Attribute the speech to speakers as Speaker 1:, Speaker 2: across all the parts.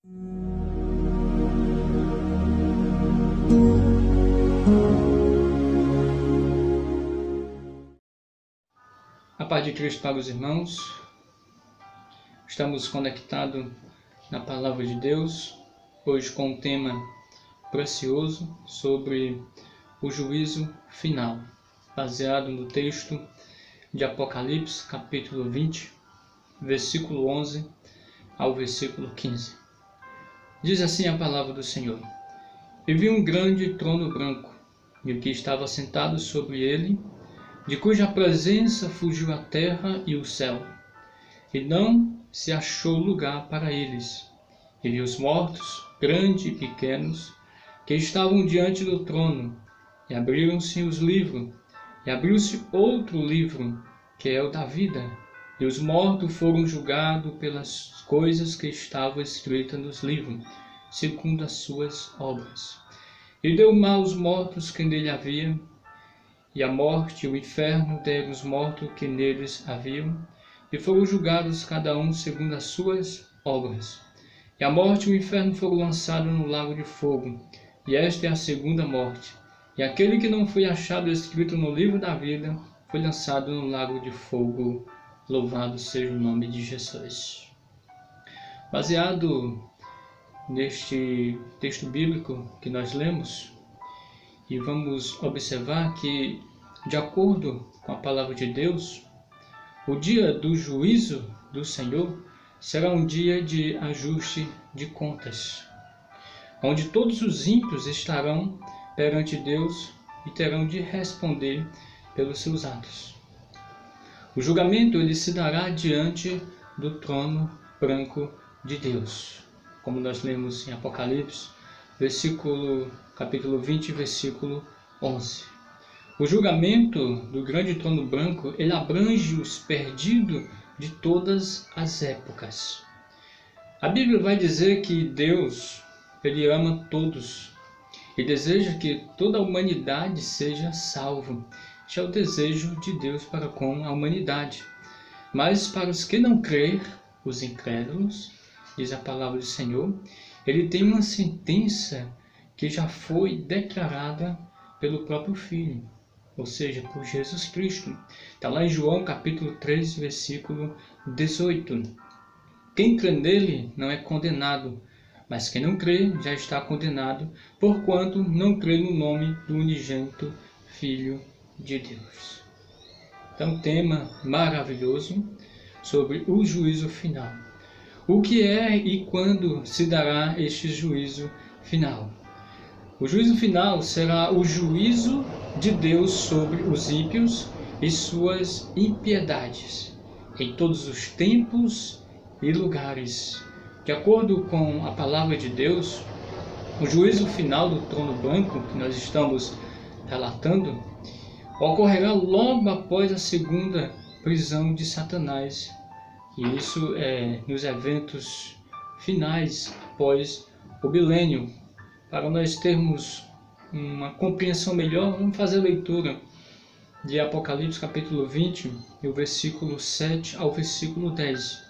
Speaker 1: A paz de Cristo para os irmãos. Estamos conectados na Palavra de Deus, hoje com um tema precioso sobre o juízo final, baseado no texto de Apocalipse, capítulo 20, versículo 11 ao versículo 15. Diz assim a palavra do Senhor: E vi um grande trono branco, e o que estava sentado sobre ele, de cuja presença fugiu a terra e o céu, e não se achou lugar para eles. E vi os mortos, grandes e pequenos, que estavam diante do trono, e abriram-se os livros, e abriu-se outro livro, que é o da vida, e os mortos foram julgados pelas coisas que estavam escritas nos livros, segundo as suas obras. E deu mal aos mortos que nele havia, e a morte e o inferno deram os mortos que neles haviam, e foram julgados cada um segundo as suas obras. E a morte e o inferno foram lançados no lago de fogo, e esta é a segunda morte. E aquele que não foi achado escrito no livro da vida foi lançado no lago de fogo. Louvado seja o nome de Jesus. Baseado neste texto bíblico que nós lemos, e vamos observar que, de acordo com a palavra de Deus, o dia do juízo do Senhor será um dia de ajuste de contas, onde todos os ímpios estarão perante Deus e terão de responder pelos seus atos. O julgamento ele se dará diante do trono branco de Deus, como nós lemos em Apocalipse, capítulo 20, versículo 11. O julgamento do grande trono branco, ele abrange os perdidos de todas as épocas. A Bíblia vai dizer que Deus, ele ama todos e deseja que toda a humanidade seja salva. Este é o desejo de Deus para com a humanidade. Mas para os que não creem, os incrédulos, diz a palavra do Senhor, ele tem uma sentença que já foi declarada pelo próprio Filho, ou seja, por Jesus Cristo. Está lá em João capítulo 3, versículo 18. Quem crê nele não é condenado, mas quem não crê já está condenado, porquanto não crê no nome do unigênito Filho de Deus. Então, tema maravilhoso sobre o juízo final. O que é e quando se dará este juízo final? O juízo final será o juízo de Deus sobre os ímpios e suas impiedades, em todos os tempos e lugares. De acordo com a palavra de Deus, o juízo final do trono branco, que nós estamos relatando, ocorrerá logo após a segunda prisão de Satanás. E isso é nos eventos finais após o milênio. Para nós termos uma compreensão melhor, vamos fazer a leitura de Apocalipse capítulo 20, do versículo 7 ao versículo 10.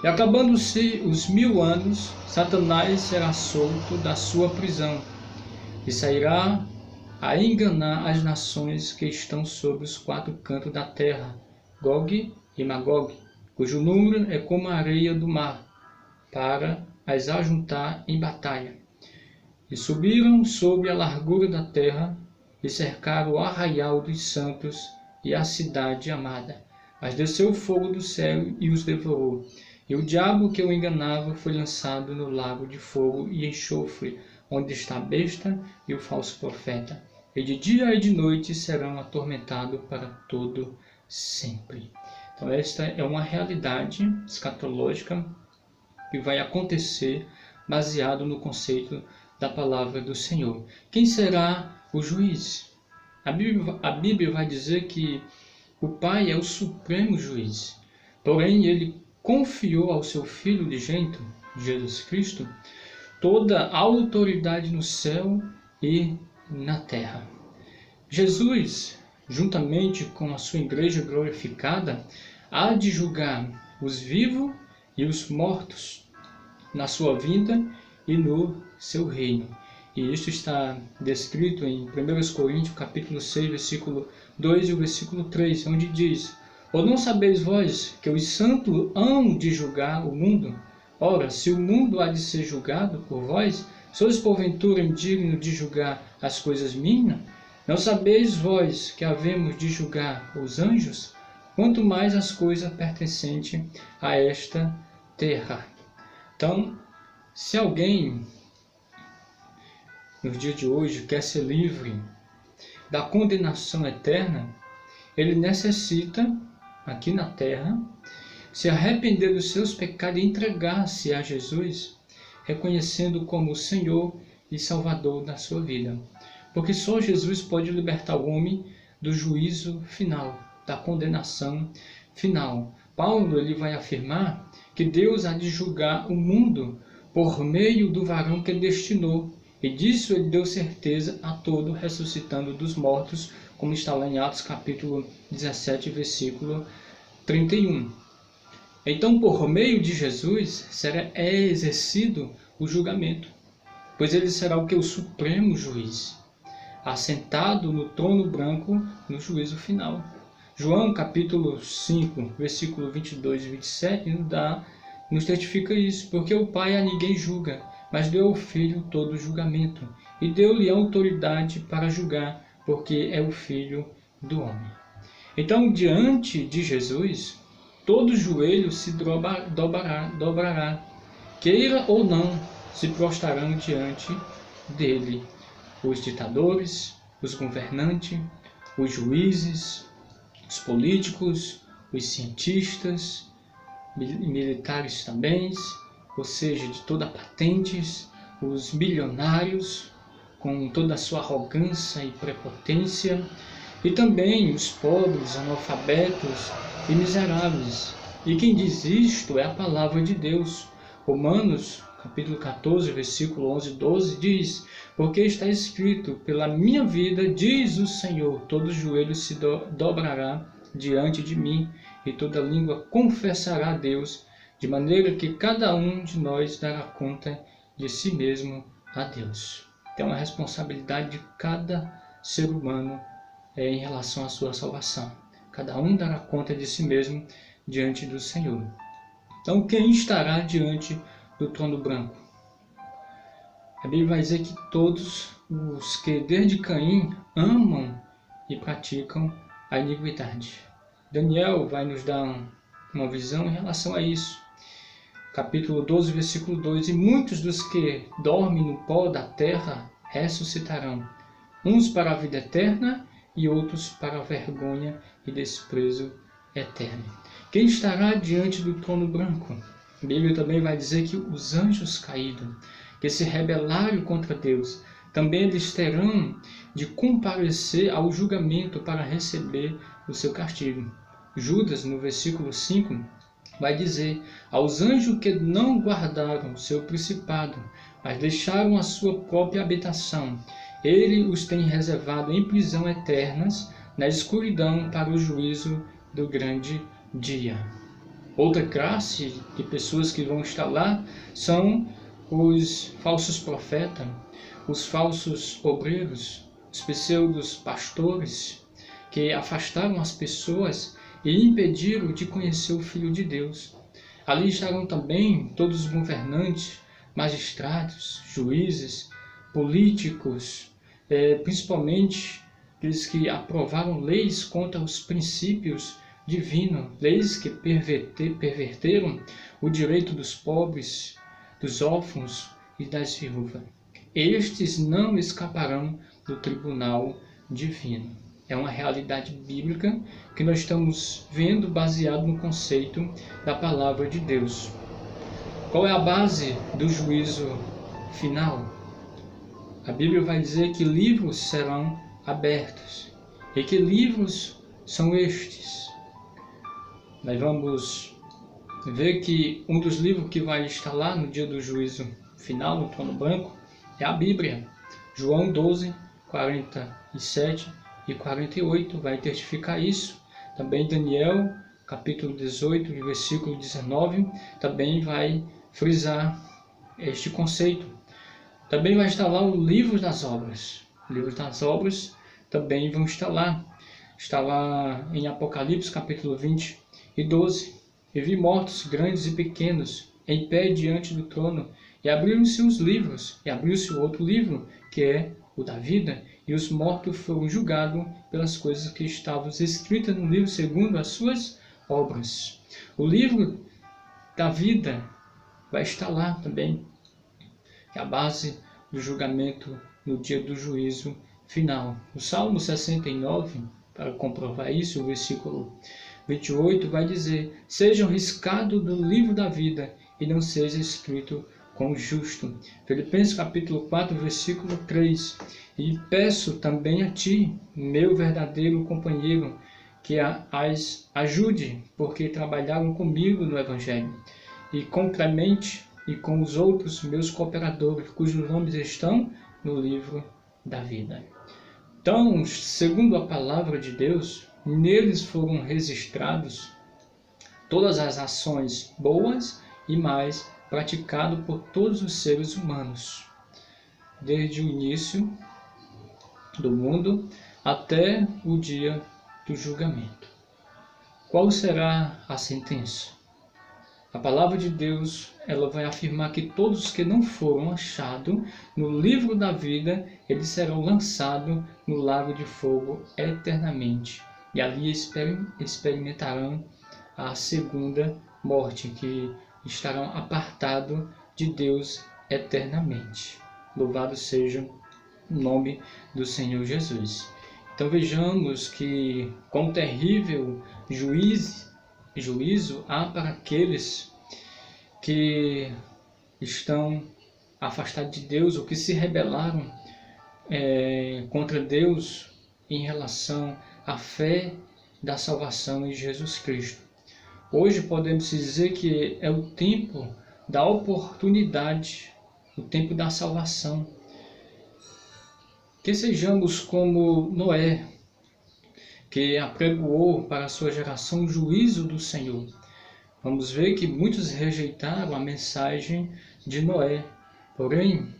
Speaker 1: E acabando-se os 1000 anos, Satanás será solto da sua prisão e sairá a enganar as nações que estão sobre os 4 cantos da terra, Gog e Magog, cujo número é como a areia do mar, para as ajuntar em batalha. E subiram sobre a largura da terra, e cercaram o arraial dos santos e a cidade amada. Mas desceu o fogo do céu e os devorou. E o diabo que o enganava foi lançado no lago de fogo e enxofre, onde está a besta e o falso profeta. E de dia e de noite serão atormentados para todo sempre. Então esta é uma realidade escatológica que vai acontecer baseado no conceito da palavra do Senhor. Quem será o juiz? A Bíblia vai dizer que o Pai é o supremo juiz. Porém, ele confiou ao seu Filho unigênito, Jesus Cristo, toda a autoridade no céu e na terra. Jesus, juntamente com a sua igreja glorificada, há de julgar os vivos e os mortos. na sua vinda e no seu reino. E isto está descrito em 1 Coríntios capítulo 6, versículo 2 e o versículo 3, onde diz: ou não sabeis vós que os santos hão de julgar o mundo? Ora, se o mundo há de ser julgado por vós, sois porventura indigno de julgar as coisas mínimas? Não sabeis vós que havemos de julgar os anjos? Quanto mais as coisas pertencentes a esta terra. Então, se alguém nos dias de hoje quer ser livre da condenação eterna, ele necessita, aqui na terra, se arrepender dos seus pecados e entregar-se a Jesus, reconhecendo como o Senhor e Salvador da sua vida. Porque só Jesus pode libertar o homem do juízo final, da condenação final. Paulo ele vai afirmar que Deus há de julgar o mundo por meio do varão que ele destinou. E disso ele deu certeza a todo, ressuscitando dos mortos, como está lá em Atos capítulo 17, versículo 31. Então, por meio de Jesus, é exercido o julgamento, pois ele será o que? O supremo juiz, assentado no trono branco no juízo final. João capítulo 5, versículo 22 e 27 nos testifica isso, porque o Pai a ninguém julga, mas deu ao Filho todo o julgamento, e deu-lhe autoridade para julgar, porque é o Filho do homem. Então, diante de Jesus, todo joelho se dobrará, queira ou não, se prostrarão diante dele. Os ditadores, os governantes, os juízes, os políticos, os cientistas, militares também, ou seja, de toda patentes, os milionários, com toda a sua arrogância e prepotência, e também os pobres, analfabetos e miseráveis. E quem diz isto é a palavra de Deus. Romanos, capítulo 14, versículo 11 e 12, diz: porque está escrito, pela minha vida, diz o Senhor, todo joelho se dobrará diante de mim, e toda língua confessará a Deus, de maneira que cada um de nós dará conta de si mesmo a Deus. Então, a responsabilidade de cada ser humano em relação à sua salvação. Cada um dará conta de si mesmo diante do Senhor. Então, quem estará diante do trono branco? A Bíblia vai dizer que todos os que desde Caim amam e praticam a iniquidade. Daniel vai nos dar uma visão em relação a isso. Capítulo 12, versículo 2: e muitos dos que dormem no pó da terra ressuscitarão, uns para a vida eterna e outros para a vergonha e desprezo eterno. Quem estará diante do trono branco? A Bíblia também vai dizer que os anjos caídos, que se rebelaram contra Deus, também eles terão de comparecer ao julgamento para receber o seu castigo. Judas, no versículo 5, vai dizer: aos anjos que não guardaram o seu principado, mas deixaram a sua própria habitação, ele os tem reservado em prisão eternas, na escuridão, para o juízo do grande dia. Outra classe de pessoas que vão estar lá são os falsos profetas, os falsos obreiros, os pseudos pastores, que afastaram as pessoas e impediram de conhecer o Filho de Deus. Ali estarão também todos os governantes, magistrados, juízes, políticos, principalmente aqueles que aprovaram leis contra os princípios divinos, leis que perverteram o direito dos pobres, dos órfãos e das viúvas. Estes não escaparão do tribunal divino. É uma realidade bíblica que nós estamos vendo baseado no conceito da palavra de Deus. Qual é a base do juízo final? A Bíblia vai dizer que livros serão abertos. E que livros são estes? Nós vamos ver que um dos livros que vai estar lá no dia do juízo final, no trono branco, é a Bíblia. João 12, 47 e 48 vai testificar isso. Também Daniel, capítulo 18, versículo 19, também vai frisar este conceito. Também vai estar lá o livro das obras. O livro das obras também vão estar lá. Está lá em Apocalipse capítulo 20 e 12. E vi mortos grandes e pequenos em pé diante do trono, e abriram-se os livros, e abriu-se o outro livro, que é o da vida, e os mortos foram julgados pelas coisas que estavam escritas no livro segundo as suas obras. O livro da vida vai estar lá também, que é a base do julgamento no dia do juízo final. O Salmo 69, para comprovar isso, o versículo 28 vai dizer: sejam riscados do livro da vida e não seja escrito com o justo. Filipenses capítulo 4, versículo 3. E peço também a ti, meu verdadeiro companheiro, que as ajude, porque trabalharam comigo no Evangelho, e com Clemente e com os outros meus cooperadores, cujos nomes estão no livro da vida. Então, segundo a palavra de Deus, neles foram registrados todas as ações boas e mais praticado por todos os seres humanos, desde o início do mundo até o dia do julgamento. Qual será a sentença? A palavra de Deus, ela vai afirmar que todos os que não foram achados no livro da vida, eles serão lançados no lago de fogo eternamente. E ali experimentarão a segunda morte, que estarão apartados de Deus eternamente. Louvado seja o nome do Senhor Jesus. Então vejamos que quão terrível juízo há para aqueles que estão afastados de Deus ou que se rebelaram contra Deus em relação à fé da salvação em Jesus Cristo. Hoje podemos dizer que é o tempo da oportunidade, o tempo da salvação. Que sejamos como Noé, que apregoou para a sua geração o juízo do Senhor. Vamos ver que muitos rejeitaram a mensagem de Noé. Porém,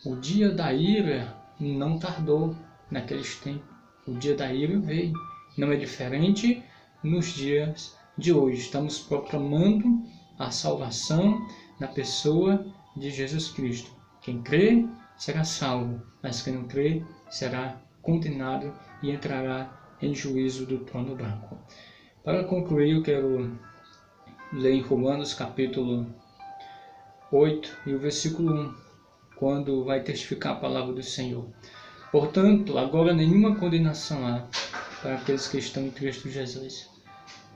Speaker 1: o dia da ira não tardou naqueles tempos. O dia da ira veio. Não é diferente nos dias de hoje. Estamos proclamando a salvação na pessoa de Jesus Cristo. Quem crê será salvo, mas quem não crê será condenado e entrará em juízo do trono branco. Para concluir, eu quero ler em Romanos capítulo 8 e o versículo 1, quando vai testificar a palavra do Senhor. Portanto, agora nenhuma condenação há para aqueles que estão em Cristo Jesus,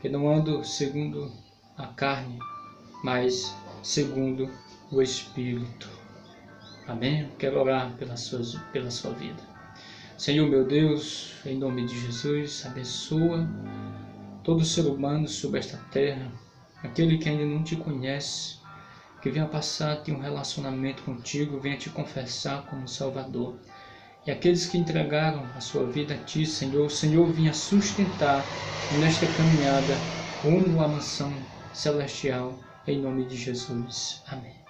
Speaker 1: que não andam segundo a carne, mas segundo o Espírito. Amém? Quero orar pela sua vida. Senhor meu Deus, em nome de Jesus, abençoa todo ser humano sobre esta terra, aquele que ainda não te conhece, que venha passar a ter um relacionamento contigo, venha te confessar como Salvador. E aqueles que entregaram a sua vida a ti, Senhor, o Senhor venha sustentar nesta caminhada rumo à mansão celestial, em nome de Jesus. Amém.